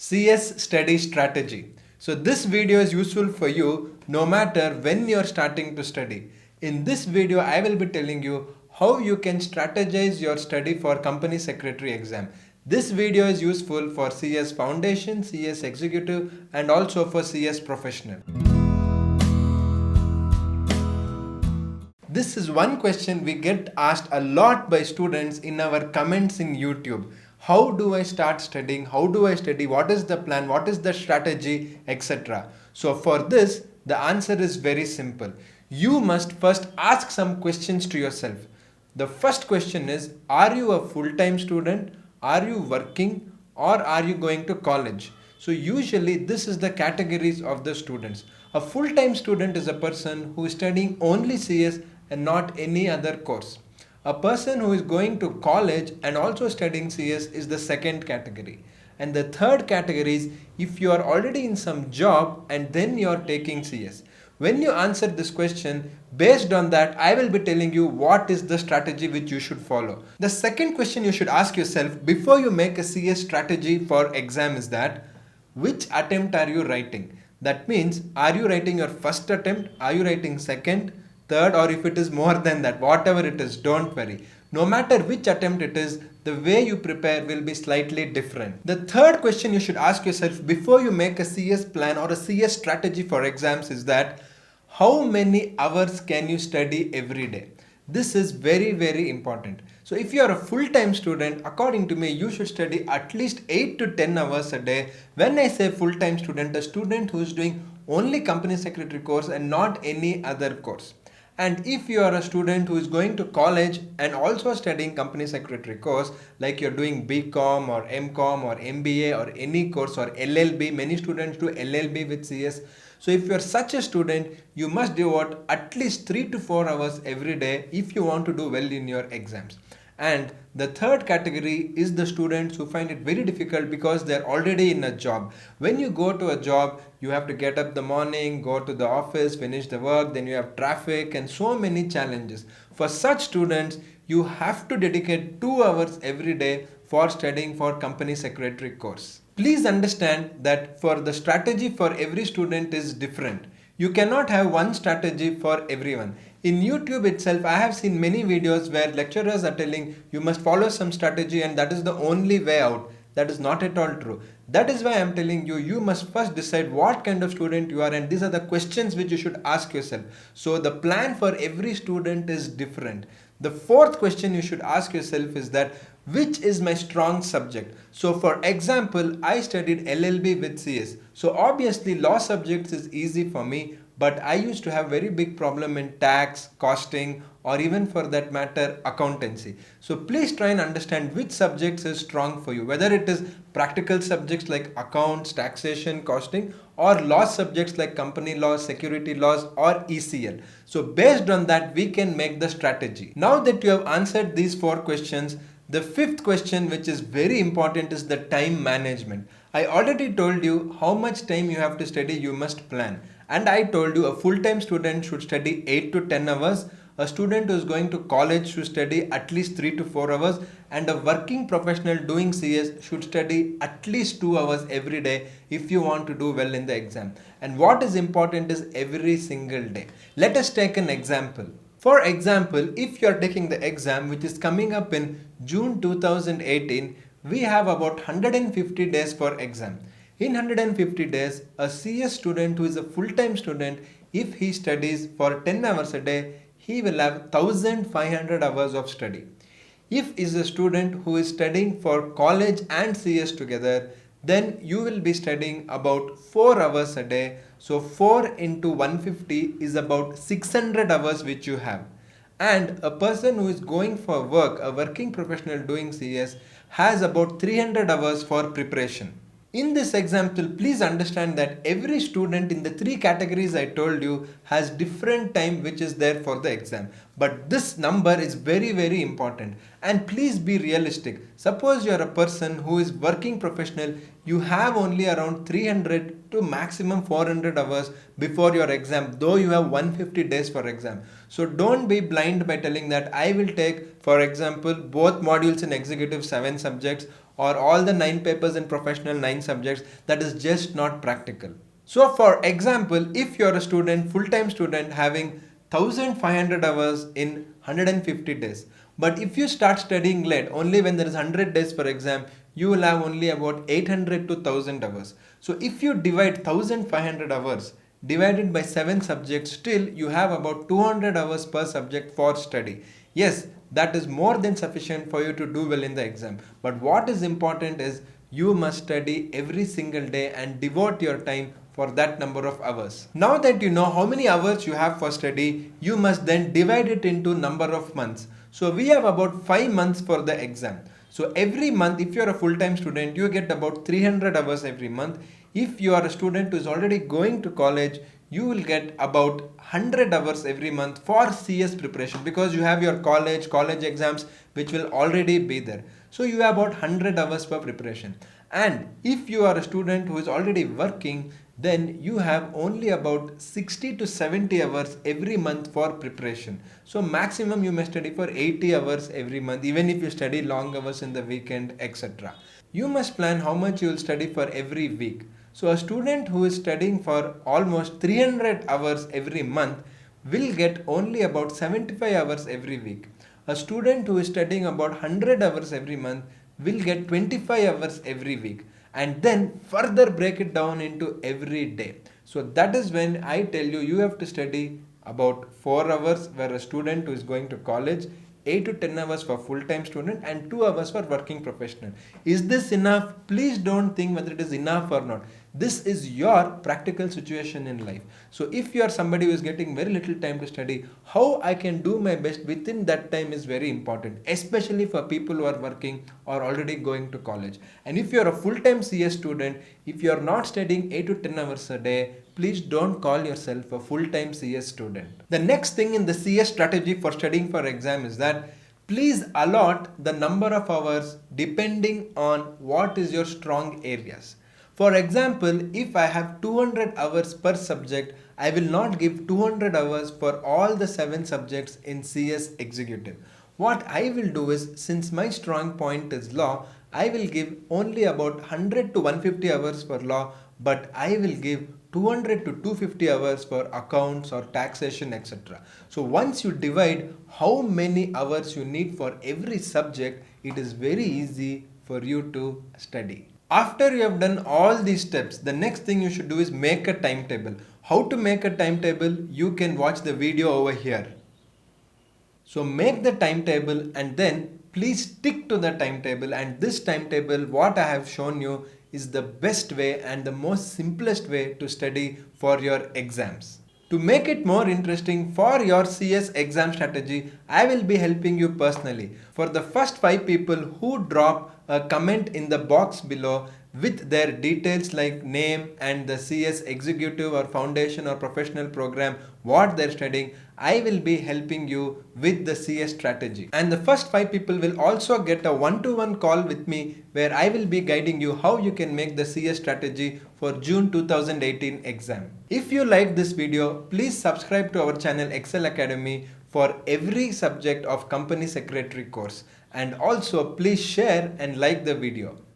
CS study strategy. So this video is useful for you no matter when you're starting to study. In this video, I will be telling you how you can strategize your study for company secretary exam. This video is useful for CS Foundation, CS Executive and also for CS Professional. This is one question we get asked a lot by students in our comments in YouTube. How do I start studying? How do I study? What is the plan? What is the strategy? Etc. So for this, the answer is very simple. You must first ask some questions to yourself. The first question is, are you a full-time student? Are you working? Or are you going to college? So usually this is the categories of the students. A full-time student is a person who is studying only CS and not any other course. A person who is going to college and also studying CS is the second category. And the third category is if you are already in some job and then you are taking CS. When you answer this question, based on that, I will be telling you what is the strategy which you should follow. The second question you should ask yourself before you make a CS strategy for exam is that, which attempt are you writing? That means, are you writing your first attempt? Are you writing second, third, or if it is more than that, whatever it is, don't worry. No matter which attempt it is, the way you prepare will be slightly different. The third question you should ask yourself before you make a CS plan or a CS strategy for exams is that, how many hours can you study every day? This is very, very important. So if you are a full-time student, according to me, you should study at least 8 to 10 hours a day. When I say full-time student, a student who is doing only company secretary course and not any other course. And if you are a student who is going to college and also studying company secretary course, like you're doing BCom or MCom or MBA or any course or LLB, many students do LLB with CS. So if you're such a student, you must devote at least 3 to 4 hours every day if you want to do well in your exams. And the third category is the students who find it very difficult because they're already in a job. When you go to a job, you have to get up the morning, go to the office, finish the work, then you have traffic and so many challenges. For such students, you have to dedicate 2 hours every day for studying for company secretary course. Please understand that for the strategy for every student is different. You cannot have one strategy for everyone. In YouTube itself, I have seen many videos where lecturers are telling you must follow some strategy and that is the only way out. That is not at all true. That is why I am telling you, you must first decide what kind of student you are, and these are the questions which you should ask yourself. So the plan for every student is different. The fourth question you should ask yourself is that, which is my strong subject? So for example, I studied LLB with CS. So obviously law subjects is easy for me, but I used to have very big problem in tax, costing, or even for that matter accountancy. So please try and understand which subjects is strong for you, whether it is practical subjects like accounts, taxation, costing, or law subjects like company law, security laws, or ECL. So based on that, we can make the strategy. Now that you have answered these 4 questions, the fifth question, which is very important, is the time management. I already told you how much time you have to study, you must plan. And I told you a full-time student should study 8 to 10 hours. A student who is going to college should study at least 3 to 4 hours. And a working professional doing CS should study at least 2 hours every day if you want to do well in the exam. And what is important is every single day. Let us take an example. For example, if you are taking the exam which is coming up in June 2018, we have about 150 days for exam. In 150 days, a CS student who is a full-time student, if he studies for 10 hours a day, he will have 1500 hours of study. If is a student who is studying for college and CS together, then you will be studying about 4 hours a day. So 4 into 150 is about 600 hours which you have. And a person who is going for work, a working professional doing CS, has about 300 hours for preparation. In this example, please understand that every student in the 3 categories I told you has different time which is there for the exam. But this number is very, very important. And please be realistic. Suppose you are a person who is working professional, you have only around 300 to maximum 400 hours before your exam, though you have 150 days for exam. So don't be blind by telling that I will take, for example, both modules in executive 7 subjects, or all the 9 papers in professional 9 subjects, that is just not practical. So for example, if you're a student, full-time student having 1500 hours in 150 days, but if you start studying late, only when there is 100 days for exam, you will have only about 800 to 1000 hours. So if you divide 1500 hours divided by 7 subjects, still you have about 200 hours per subject for study. Yes, that is more than sufficient for you to do well in the exam. But what is important is you must study every single day and devote your time for that number of hours. Now that you know how many hours you have for study, you must then divide it into number of months. So we have about 5 months for the exam. So every month, if you are a full-time student, you get about 300 hours every month. If you are a student who is already going to college, you will get about 100 hours every month for CS preparation, because you have your college exams which will already be there. So you have about 100 hours for preparation. And if you are a student who is already working, then you have only about 60 to 70 hours every month for preparation. So maximum you may study for 80 hours every month, even if you study long hours in the weekend, etc. You must plan how much you will study for every week. So a student who is studying for almost 300 hours every month will get only about 75 hours every week. A student who is studying about 100 hours every month will get 25 hours every week, and then further break it down into every day. So that is when I tell you, you have to study about 4 hours where a student who is going to college, 8 to 10 hours for full-time student, and 2 hours for working professional. Is this enough? Please don't think whether it is enough or not. This is your practical situation in life. So if you are somebody who is getting very little time to study, how I can do my best within that time is very important, especially for people who are working or already going to college. And if you are a full-time CS student, if you are not studying 8 to 10 hours a day, please don't call yourself a full-time CS student. The next thing in the CS strategy for studying for exam is that please allot the number of hours depending on what is your strong areas. For example, if I have 200 hours per subject, I will not give 200 hours for all the 7 subjects in CS Executive. What I will do is, since my strong point is law, I will give only about 100 to 150 hours for law, but I will give 200 to 250 hours for accounts or taxation, etc. So once you divide how many hours you need for every subject, it is very easy for you to study. After you have done all these steps, the next thing you should do is make a timetable. How to make a timetable? You can watch the video over here. So make the timetable and then please stick to the timetable, and this timetable what I have shown you is the best way and the most simplest way to study for your exams. To make it more interesting for your CS exam strategy, I will be helping you personally. For the first 5 people who drop a comment in the box below with their details like name and the CS executive or foundation or professional program what they're studying, I will be helping you with the CS strategy. And the first 5 people will also get a one-to-one call with me where I will be guiding you how you can make the CS strategy for June 2018 exam. If you like this video, please subscribe to our channel Ekcel Academy for every subject of company secretary course, and also please share and like the video.